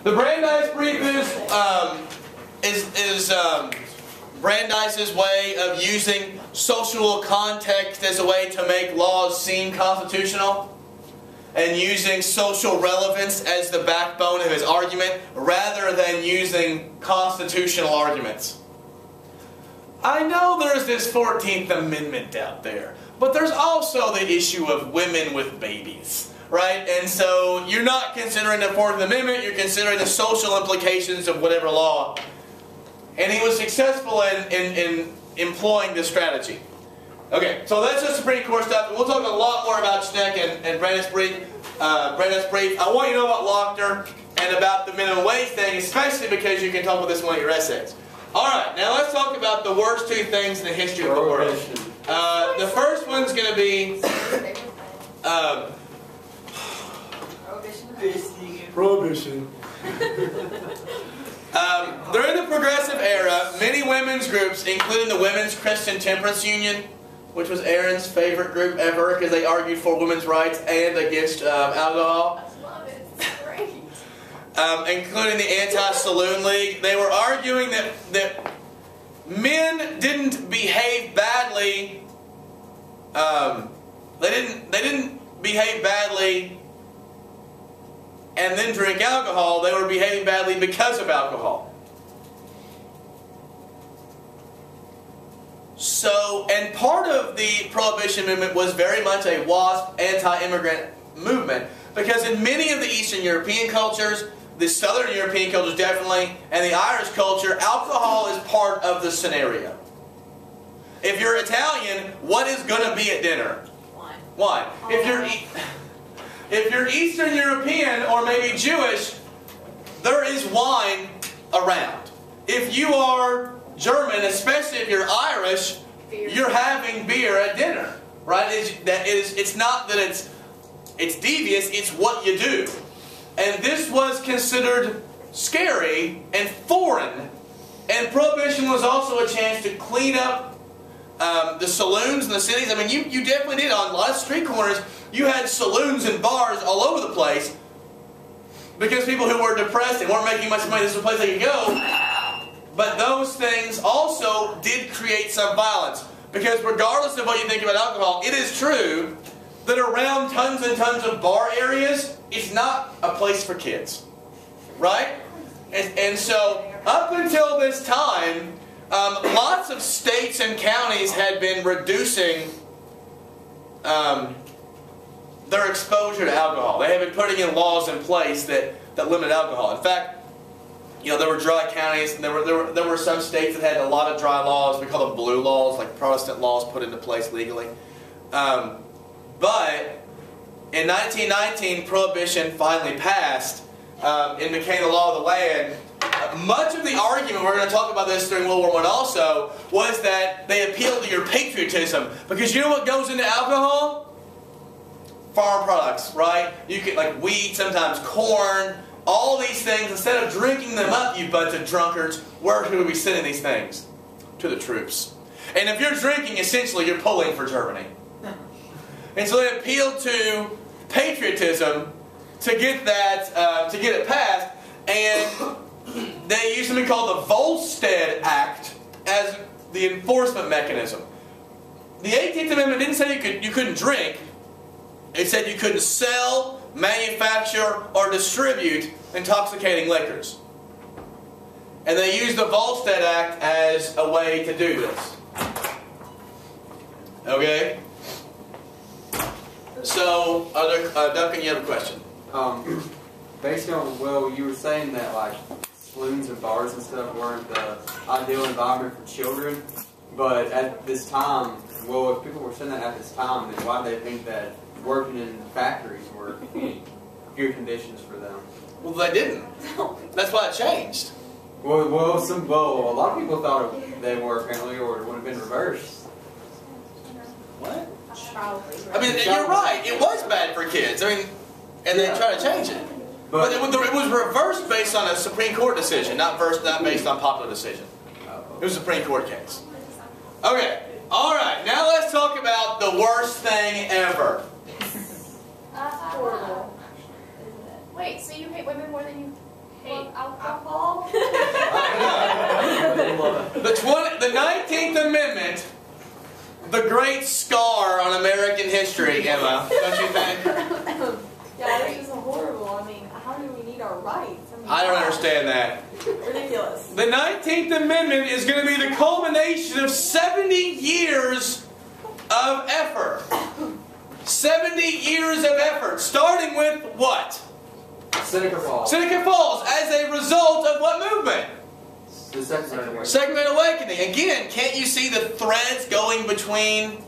The Brandeis Brief is Brandeis's way of using social context as a way to make laws seem constitutional, and using social relevance as the backbone of his argument rather than using constitutional arguments. I know there's this 14th Amendment out there, but there's also the issue of women with babies, right? And so you're not considering the 14th Amendment, you're considering the social implications of whatever law. And he was successful in employing this strategy. Okay, so that's the Supreme Court stuff. We'll talk a lot more about Schneck and Brandeis Brief. I want you to know about Lochner and about the minimum wage thing, especially because you can talk about this in one of your essays. Alright, now let's talk about the worst two things in the history of the world. The first one's going to be Prohibition. During the Progressive Era, many women's groups, including the Women's Christian Temperance Union, which was Aaron's favorite group ever because they argued for women's rights and against alcohol. I love it. It's great. Including the Anti-Saloon League, they were arguing that men didn't behave badly. They didn't behave badly and then drink alcohol. They were behaving badly because of alcohol. So, and part of the Prohibition movement was very much a WASP anti-immigrant movement, because in many of the Eastern European cultures, the Southern European cultures definitely, and the Irish culture, alcohol is part of the scenario. If you're Italian, what is going to be at dinner? Wine. Wine. If you're Eastern European or maybe Jewish, there is wine around. If you are German, especially if you're Irish, you're having beer at dinner, right? It's not that it's devious, it's what you do. And this was considered scary and foreign. And Prohibition was also a chance to clean up the saloons in the cities. I mean, you definitely did. On a lot of street corners, you had saloons and bars all over the place because people who were depressed and weren't making much money, this was a place they could go. But those things also did create some violence. Because regardless of what you think about alcohol, it is true that around tons and tons of bar areas, it's not a place for kids. Right? And so, up until this time, lots of states and counties had been reducing their exposure to alcohol. They had been putting in laws in place that limit alcohol. In fact, there were dry counties, and there were some states that had a lot of dry laws. We call them blue laws, like Protestant laws put into place legally. But in 1919, Prohibition finally passed. It became the law of the land. Much of the argument, we're going to talk about this during World War I also, was that they appealed to your patriotism. Because you know what goes into alcohol? Farm products, right? You get like wheat, sometimes corn, all these things. Instead of drinking them up, you bunch of drunkards, where should we be sending these things? To the troops. And if you're drinking, essentially you're pulling for Germany. And so they appealed to patriotism to get that, to get it passed, and they used something called the Volstead Act as the enforcement mechanism. The 18th Amendment didn't say you couldn't drink. It said you couldn't sell, manufacture, or distribute intoxicating liquors. And they used the Volstead Act as a way to do this. Okay? So, Duncan, you have a question? Based on, well, you were saying that like saloons and bars and stuff weren't the ideal environment for children, but at this time, well, if people were saying that at this time, then why do they think that working in factories were good conditions for them? Well, they didn't. That's why it changed. Well, a lot of people thought they were apparently, or it would have been reversed. What? Probably. I mean, you're right. It was bad for kids. I mean, and they tried to change it. But it was reversed based on a Supreme Court decision, not based on popular decision. It was a Supreme Court case. Okay. All right. Now let's talk about the worst thing ever. Horrible. Wait, so you hate women more than you hate alcohol. The 19th Amendment, the great scar on American history, Emma, don't you think? Yeah, this is horrible. I mean, how do we need our rights? I don't understand that. Ridiculous. The 19th Amendment is going to be the culmination of 70 years of effort. 70 years of effort, starting with what? Seneca Falls. Seneca Falls, as a result of what movement? The Second Great Awakening. Second Great Awakening. Again, can't you see the threads going between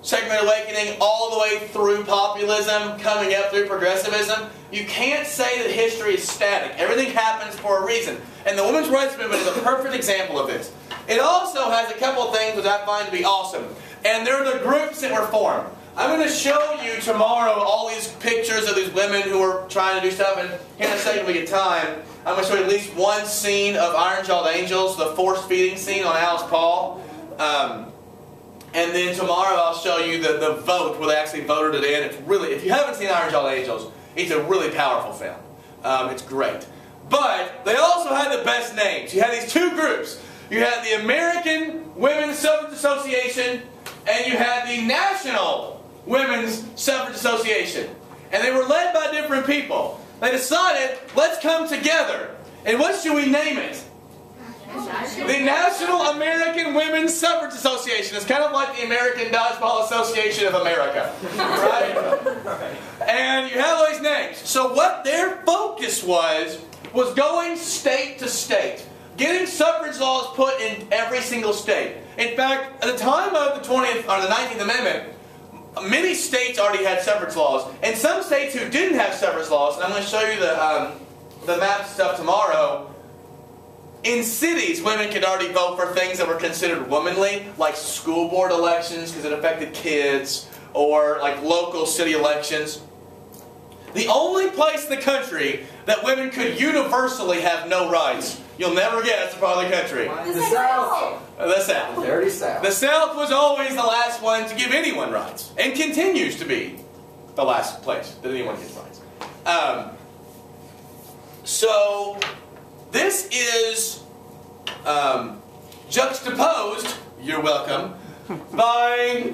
Second Great Awakening all the way through populism, coming up through progressivism? You can't say that history is static. Everything happens for a reason. And the women's rights movement is a perfect example of this. It also has a couple of things that I find to be awesome. And they're the groups that were formed. I'm going to show you tomorrow all these pictures of these women who are trying to do stuff. And here in a second we get time, I'm going to show you at least one scene of Iron-Jawed Angels, the force-feeding scene on Alice Paul. And then tomorrow I'll show you the vote where they actually voted it in. It's really, if you haven't seen Iron-Jawed Angels, it's a really powerful film. It's great. But they also had the best names. You had these two groups. You had the American Women's Suffrage Association and you had the National Women's Suffrage Association. And they were led by different people. They decided, let's come together. And what should we name it? The National American Women's Suffrage Association. It's kind of like the American Dodgeball Association of America. Right? And you have all these names. So what their focus was going state to state. Getting suffrage laws put in every single state. In fact, at the time of the 20th or the 19th Amendment, many states already had suffrage laws. And some states who didn't have suffrage laws, and I'm going to show you the map stuff tomorrow, in cities, women could already vote for things that were considered womanly, like school board elections because it affected kids, or like local city elections. The only place in the country that women could universally have no rights, you'll never guess the part of the country. The South. The South. The dirty South. The South was always the last one to give anyone rights, and continues to be the last place that anyone gets rights. So this is juxtaposed, you're welcome, by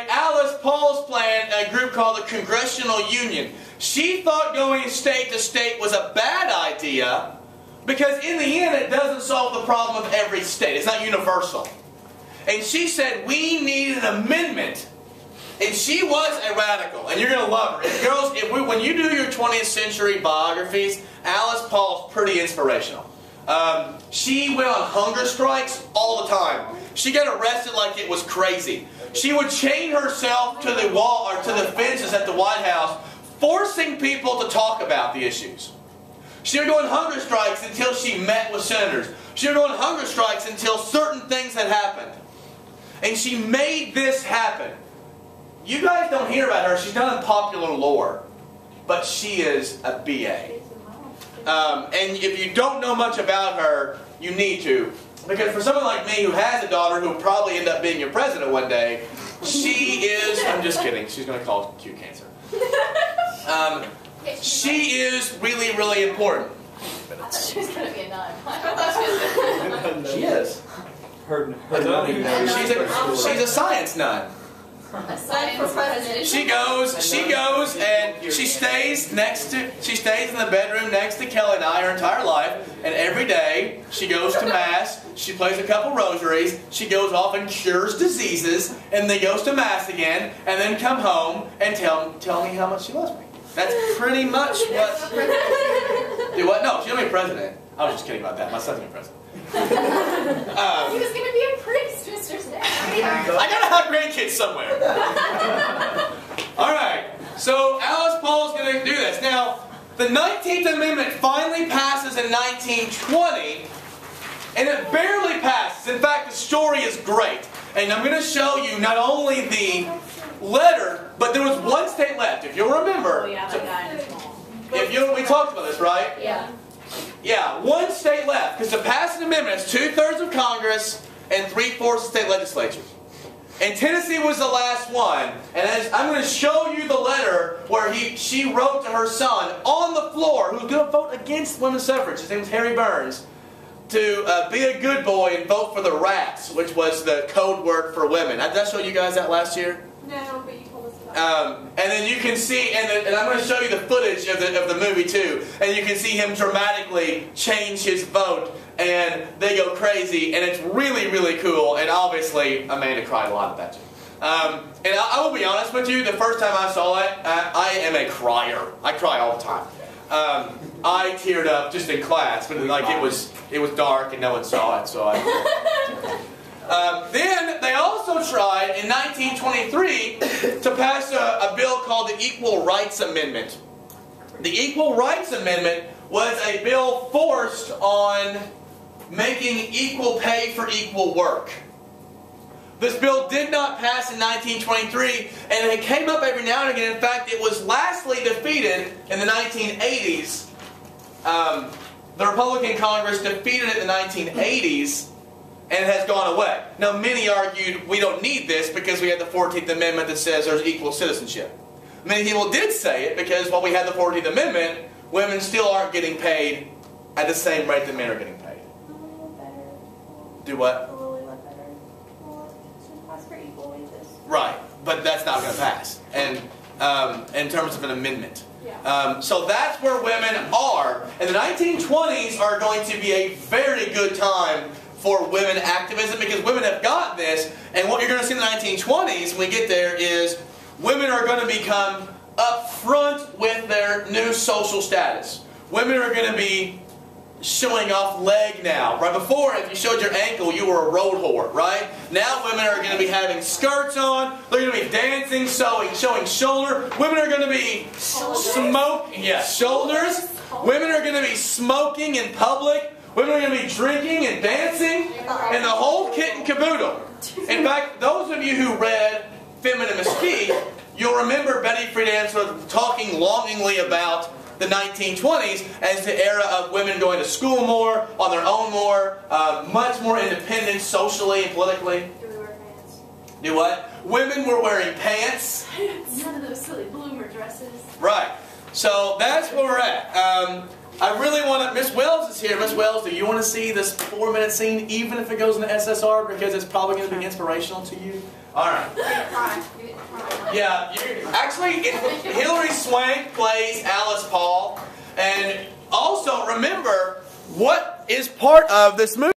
Alice Paul's plan, a group called the Congressional Union. She thought going state to state was a bad idea because in the end it doesn't solve the problem of every state. It's not universal. And she said we need an amendment. And she was a radical, and you're going to love her. And girls, when you do your 20th century biographies, Alice Paul's pretty inspirational. She went on hunger strikes all the time. She got arrested like it was crazy. She would chain herself to the wall or to the fences at the White House, forcing people to talk about the issues. She would go on hunger strikes until she met with senators. She would go on hunger strikes until certain things had happened. And she made this happen. You guys don't hear about her. She's not in popular lore. But she is a BA. And if you don't know much about her, you need to. Because for someone like me who has a daughter who will probably end up being your president one day, she is... I'm just kidding. She's going to call it cute cancer. She is really, really important. I thought she was going to be a nun. She is. She's a science nun. A science president. She goes, and she stays in the bedroom next to Kelly and I her entire life. And every day she goes to mass. She plays a couple rosaries. She goes off and cures diseases, and then goes to mass again, and then come home and tell me how much she loves me. That's pretty much what. Do what? No, she's gonna be president. I was just kidding about that. My son's gonna be president. He was going to be a priest, Mr. Snap. I gotta have grandkids somewhere. Alright, so Alice Paul's going to do this. Now, the 19th Amendment finally passes in 1920, and it barely passes. In fact, the story is great. And I'm going to show you not only the letter, but there was one state left. If you'll remember, Oh, yeah, that guy in the mall. we talked about this, right? Yeah. Yeah, one state left. Because to pass an amendment, it's 2/3 of Congress and 3/4 of state legislatures. And Tennessee was the last one. And I'm going to show you the letter where she wrote to her son on the floor, who's going to vote against women's suffrage. His name was Harry Burns. To be a good boy and vote for the rats, which was the code word for women. Did I show you guys that last year? No, but you told us about it. And then you can see, and I'm going to show you the footage of the movie too, and you can see him dramatically change his vote, and they go crazy, and it's really, really cool, and obviously Amanda cried a lot at that too. And I will be honest with you, the first time I saw it, I am a crier. I cry all the time. I teared up just in class, but like it was dark and no one saw it, so I. Then they also tried in 1923 to pass a bill called the Equal Rights Amendment. The Equal Rights Amendment was a bill forced on making equal pay for equal work. This bill did not pass in 1923, and it came up every now and again. In fact, it was lastly defeated in the 1980s. The Republican Congress defeated it in the 1980s, and it has gone away. Now, many argued we don't need this because we have the 14th Amendment that says there's equal citizenship. Many people did say it because while we had the 14th Amendment, women still aren't getting paid at the same rate that men are getting paid. Do what? Right, but that's not going to pass, and in terms of an amendment. Yeah. So that's where women are. And the 1920s are going to be a very good time for women activism because women have got this, and what you're going to see in the 1920s when we get there is women are going to become up front with their new social status. Women are going to be showing off leg now. Right before, if you showed your ankle, you were a road whore, right? Now women are going to be having skirts on. They're going to be dancing, showing shoulder. Women are going to be smoking. Yeah, shoulders. Women are going to be smoking in public. Women are going to be drinking and dancing, and the whole kit and caboodle. In fact, those of you who read Feminine Mystique, you'll remember Betty Friedan sort of talking longingly about the 1920s as the era of women going to school more, on their own more, much more independent socially and politically. Do we wear pants? Do what? Women were wearing pants. None of those silly bloomer dresses. Right. So that's where we're at. I really want to... Miss Wells is here. Miss Wells, do you want to see this 4-minute scene even if it goes in the SSR because it's probably going to be inspirational to you? All right. Yeah, actually, Hilary Swank plays Alice Paul. And also, remember, what is part of this movie?